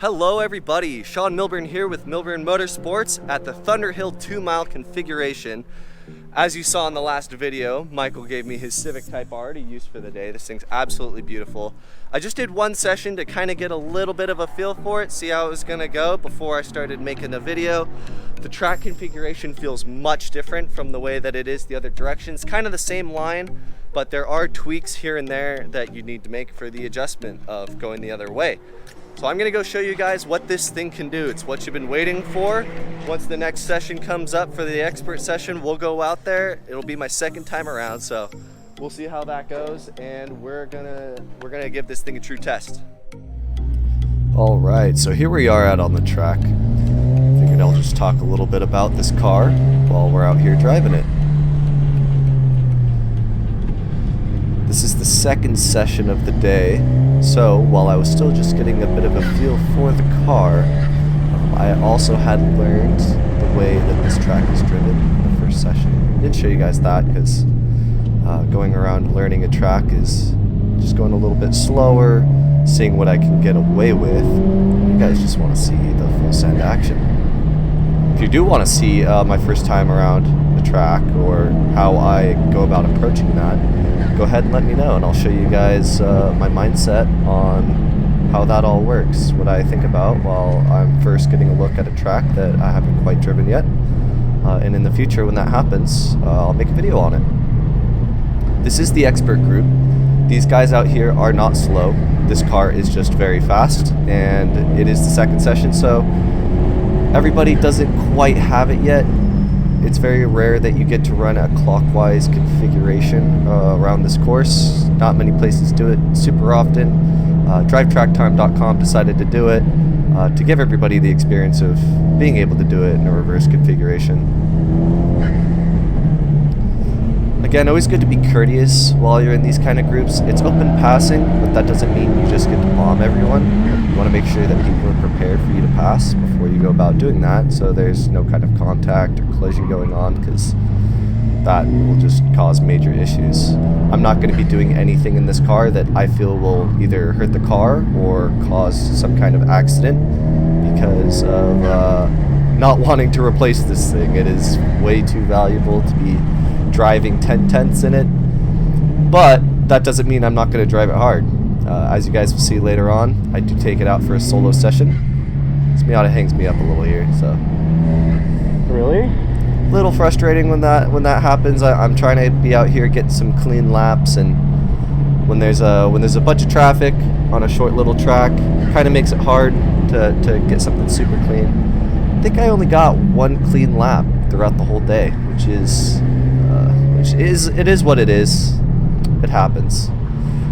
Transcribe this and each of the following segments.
Hello everybody, Sean Milburn here with Milburn Motorsports at the Thunderhill 2-mile configuration. As you saw in the last video, Michael gave me his Civic Type R to use for the day. This thing's absolutely beautiful. I just did one session to kind of get a little bit of a feel for it, see how it was going to go before I started making the video. The track configuration feels much different from the way that it is the other direction. It's kind of the same line, but there are tweaks here and there that you need to make for the adjustment of going the other way. So I'm gonna go show you guys what this thing can do. It's what you've been waiting for. Once the next session comes up for the expert session, we'll go out there. It'll be my second time around, so we'll see how that goes, and we're gonna give this thing a true test. All right, so here we are out on the track. Figured I'll just talk a little bit about this car while we're out here driving it. This is the second session of the day, so while I was still just getting a bit of a feel for the car, I also had learned the way that this track is driven in the first session. I didn't show you guys that because going around learning a track is just going a little bit slower, seeing what I can get away with. You guys just want to see the full send action. If you do want to see my first time around the track or how I go about approaching that, go ahead and let me know, and I'll show you guys my mindset on how that all works, what I think about while I'm first getting a look at a track that I haven't quite driven yet. And in the future, when that happens, I'll make a video on it. This is the expert group. These guys out here are not slow. This car is just very fast, and it is the second session, so everybody doesn't quite have it yet. It's very rare that you get to run a clockwise configuration around this course. Not many places do it super often. DriveTrackTime.com decided to do it to give everybody the experience of being able to do it in a reverse configuration. Again, always good to be courteous while you're in these kind of groups. It's open passing, but that doesn't mean you just get to bomb everyone. You want to make sure that people are prepared for you to pass before you go about doing that, so there's no kind of contact or collision going on, because that will just cause major issues. I'm not going to be doing anything in this car that I feel will either hurt the car or cause some kind of accident because of not wanting to replace this thing. It is way too valuable to be driving 10/10ths in it, but that doesn't mean I'm not going to drive it hard. As you guys will see later on, I do take it out for a solo session. This Miata hangs me up a little here, so really a little frustrating when that happens. I'm trying to be out here getting some clean laps, and when there's a bunch of traffic on a short little track, kind of makes it hard to get something super clean. I think I only got one clean lap throughout the whole day, which is what it is. It happens.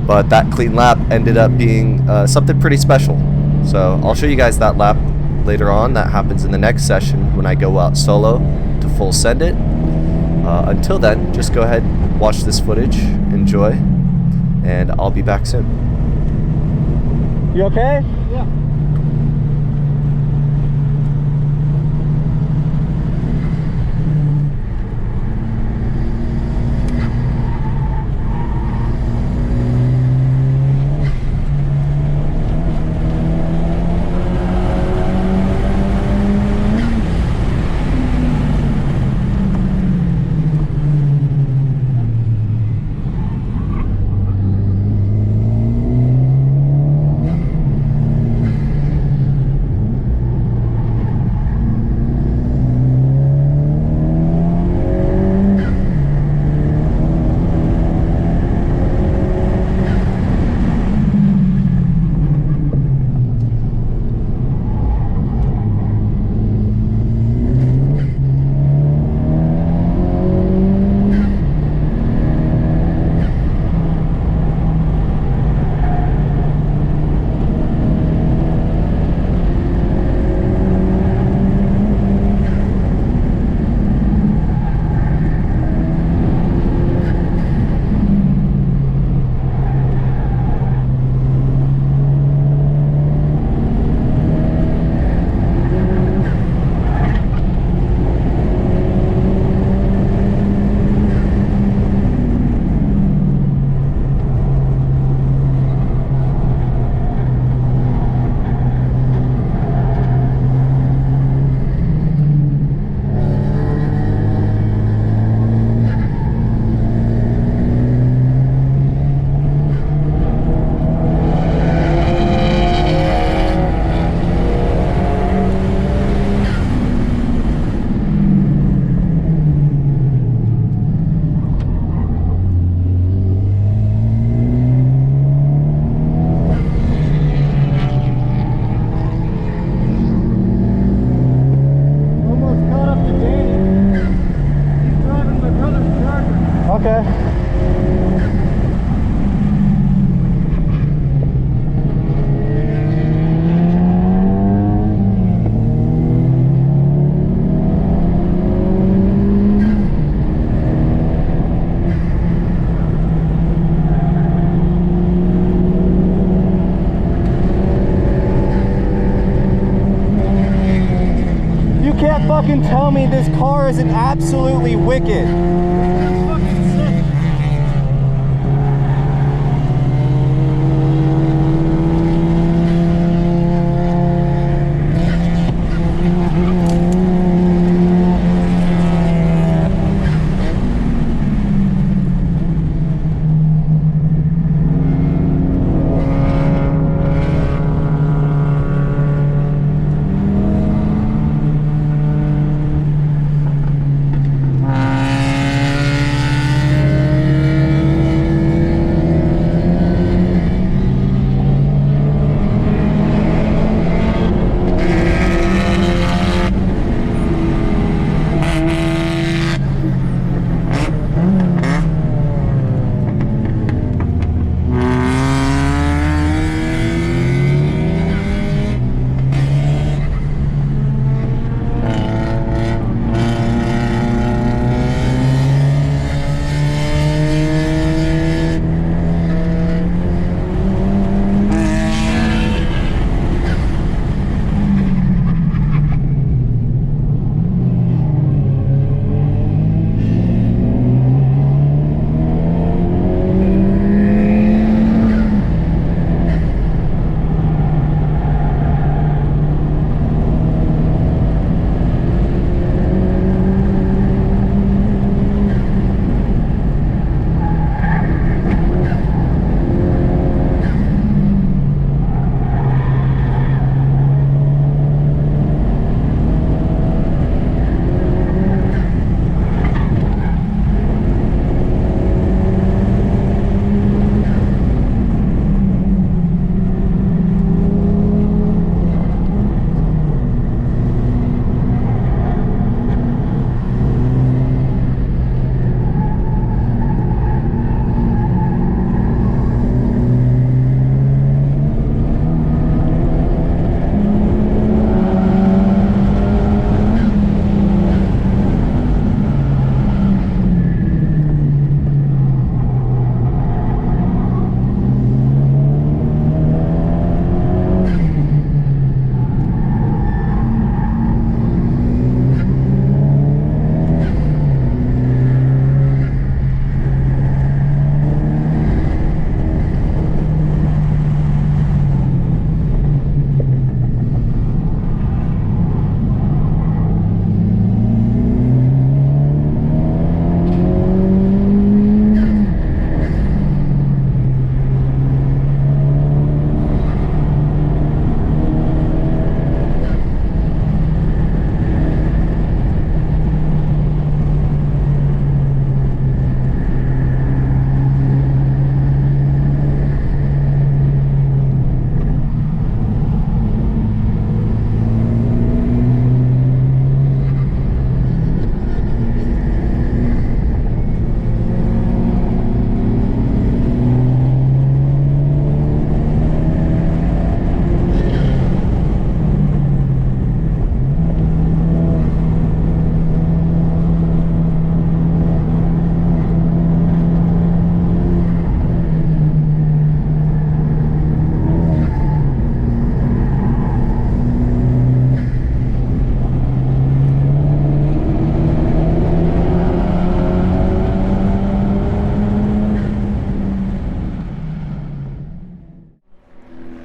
But that clean lap ended up being something pretty special. So I'll show you guys that lap later on. That happens in the next session when I go out solo to full send it. Until then, just go ahead, watch this footage, enjoy, and I'll be back soon. You okay? Yeah. fucking tell me this car isn't absolutely wicked.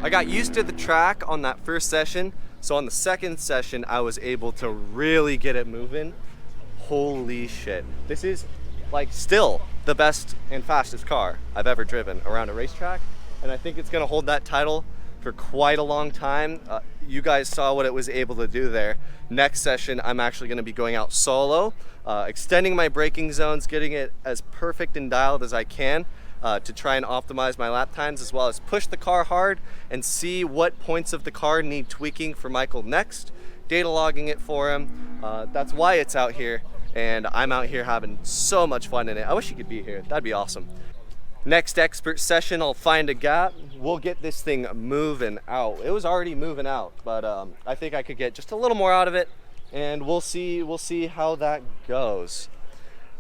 I got used to the track on that first session, so on the second session I was able to really get it moving. Holy shit. This is like still the best and fastest car I've ever driven around a racetrack, and I think it's gonna hold that title for quite a long time. You guys saw what it was able to do there. Next session I'm actually gonna be going out solo, extending my braking zones, getting it as perfect and dialed as I can, to try and optimize my lap times, as well as push the car hard and see what points of the car need tweaking for Michael next, data logging it for him. That's why it's out here, and I'm out here having so much fun in it. I wish you could be here, that'd be awesome. Next expert session, I'll find a gap, we'll get this thing moving out. It was already moving out, but I think I could get just a little more out of it, and we'll see how that goes.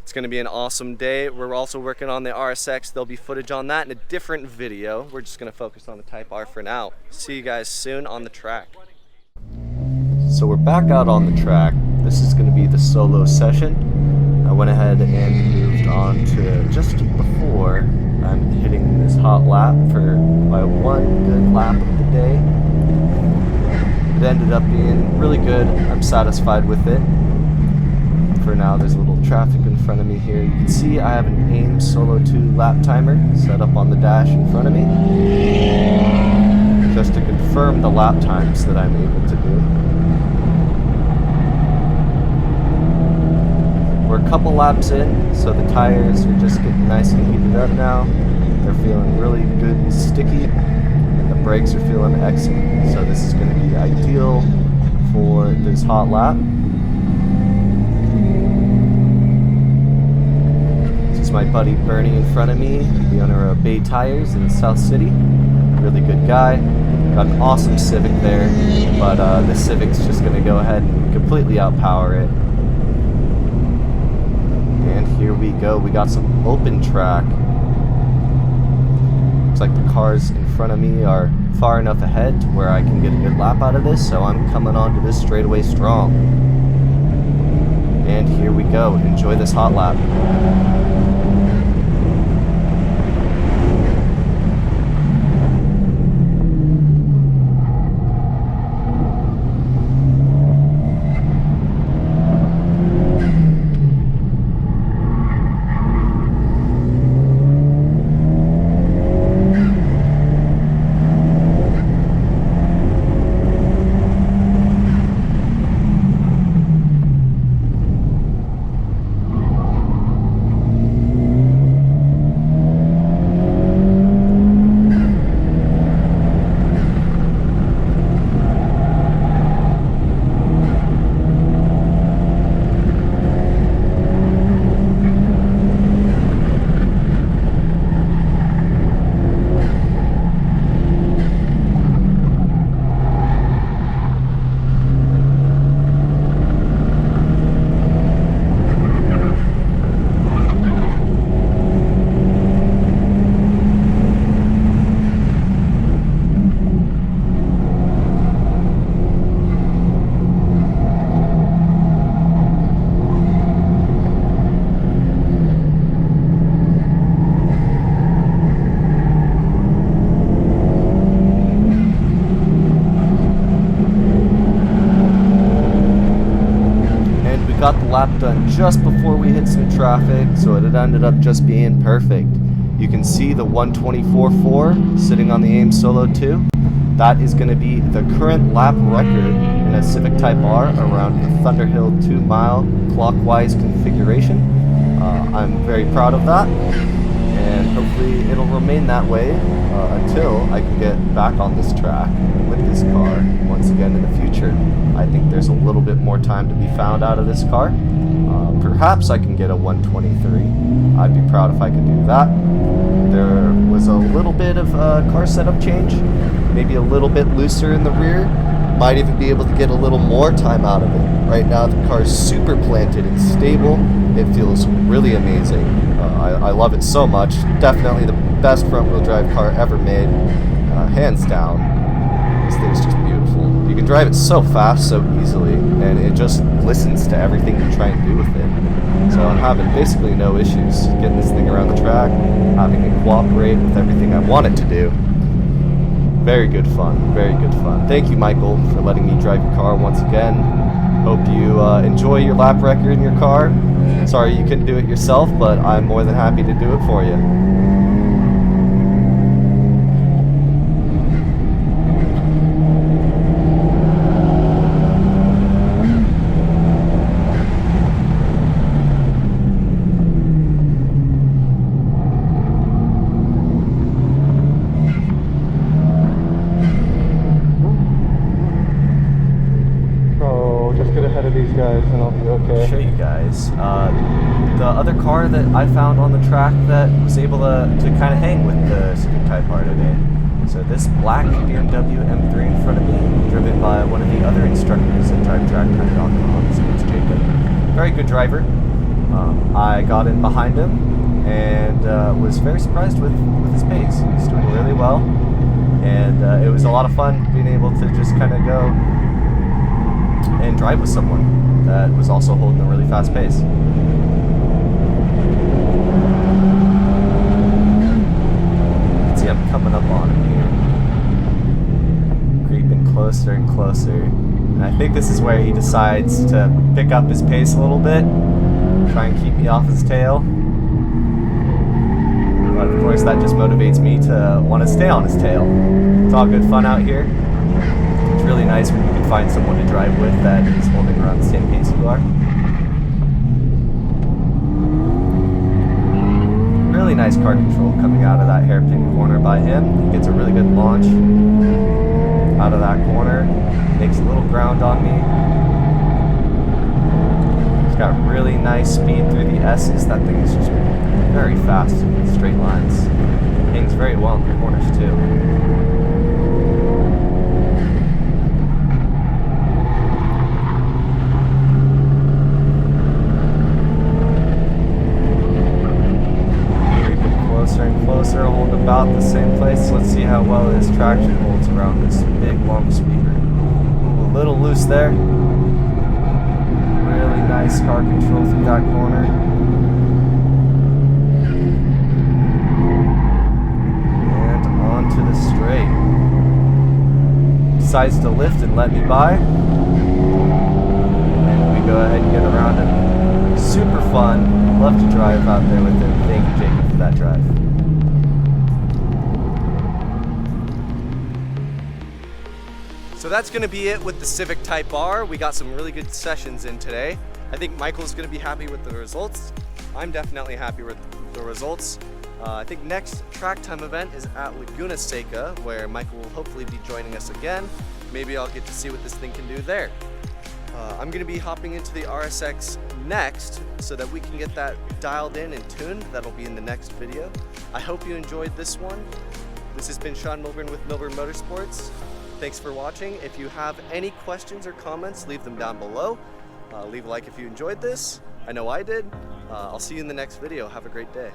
It's gonna be an awesome day. We're also working on the RSX. There'll be footage on that in a different video. We're just gonna focus on the Type R for now. See you guys soon on the track. So we're back out on the track. this is going to be the solo session. I went ahead and moved on to just before I'm hitting this hot lap for my one good lap of the day. It ended up being really good. I'm satisfied with it. For now, there's a little traffic in front of me here. You can see I have an AIM Solo 2 lap timer set up on the dash in front of me, just to confirm the lap times that I'm able to do. We're a couple laps in, so the tires are just getting nice and heated up now. They're feeling really good and sticky, and the brakes are feeling excellent. So this is going to be ideal for this hot lap. My buddy Bernie in front of me, the owner of Bay Tires in South City. Really good guy. Got an awesome Civic there, but the Civic's just going to go ahead and completely outpower it. And here we go. We got some open track. Looks like the cars in front of me are far enough ahead to where I can get a good lap out of this, so I'm coming onto this straightaway strong. And here we go. Enjoy this hot lap. Got the lap done just before we hit some traffic, so it ended up just being perfect. You can see the 124.4 sitting on the AIM Solo 2. That is going to be the current lap record in a Civic Type R around the Thunderhill 2-mile clockwise configuration. I'm very proud of that, and hopefully it'll remain that way until I can get back on this track with this car once again in the future. I think there's a little bit more time to be found out of this car. Perhaps I can get a 123. I'd be proud if I could do that. There was a little bit of car setup change, maybe a little bit looser in the rear. Might even be able to get a little more time out of it. Right now the car is super planted and stable. It feels really amazing. I love it so much. Definitely the best front wheel drive car ever made, hands down. This thing's just beautiful. You can drive it so fast, so easily, and it just listens to everything you try and do with it. So I'm having basically no issues getting this thing around the track, having it cooperate with everything I want it to do. Very good fun, very good fun. Thank you, Michael, for letting me drive your car once again. Hope you enjoy your lap record in your car. Sorry you couldn't do it yourself, but I'm more than happy to do it for you. Guys, and I'll be okay. Show you guys the other car that I found on the track that was able to kind of hang with the Civic Type R today. So this black BMW M3 in front of me, driven by one of the other instructors at DriveTrackTime.com. His name's Jacob. Very good driver. I got in behind him and was very surprised with his pace. He was doing really well, and it was a lot of fun being able to just kind of go and drive with someone. that was also holding a really fast pace. See, I'm coming up on him here. Creeping closer and closer. And I think this is where he decides to pick up his pace a little bit. Try and keep me off his tail. But of course that just motivates me to want to stay on his tail. It's all good fun out here. It's really nice when you can find someone to drive with that is holding around the same pace you are. Really nice car control coming out of that hairpin corner by him. He gets a really good launch out of that corner. Makes a little ground on me. He's got really nice speed through the S's. That thing is just very fast in straight lines. Hangs very well in the corners too. Creeping closer and closer, hold about the same place. Let's see how well his traction holds around this big long sweeper. Ooh, a little loose there. Really nice car control through that corner. And onto the straight. Decides to lift and let me by. And we go ahead and get around him. Super fun. Love to drive out there with him. Thank you, Jacob, for that drive. So that's going to be it with the Civic Type R. We got some really good sessions in today. I think Michael's going to be happy with the results. I'm definitely happy with the results. I think next track time event is at Laguna Seca, where Michael will hopefully be joining us again. Maybe I'll get to see what this thing can do there. I'm going to be hopping into the RSX next so that we can get that dialed in and tuned. That'll be in the next video. I hope you enjoyed this one. This has been Sean Milburn with Milburn Motorsports. Thanks for watching. If you have any questions or comments, leave them down below. Leave a like if you enjoyed this. I know I did. I'll see you in the next video. Have a great day.